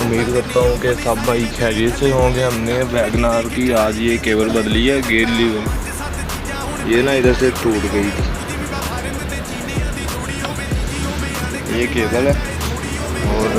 उम्मीद करता हूँ कि सब भाई खैरियत से होंगे। हमने वैगनार की आज ये केबल बदली है, गेट लीवर ये ना इधर से टूट गई थी। ये केबल है और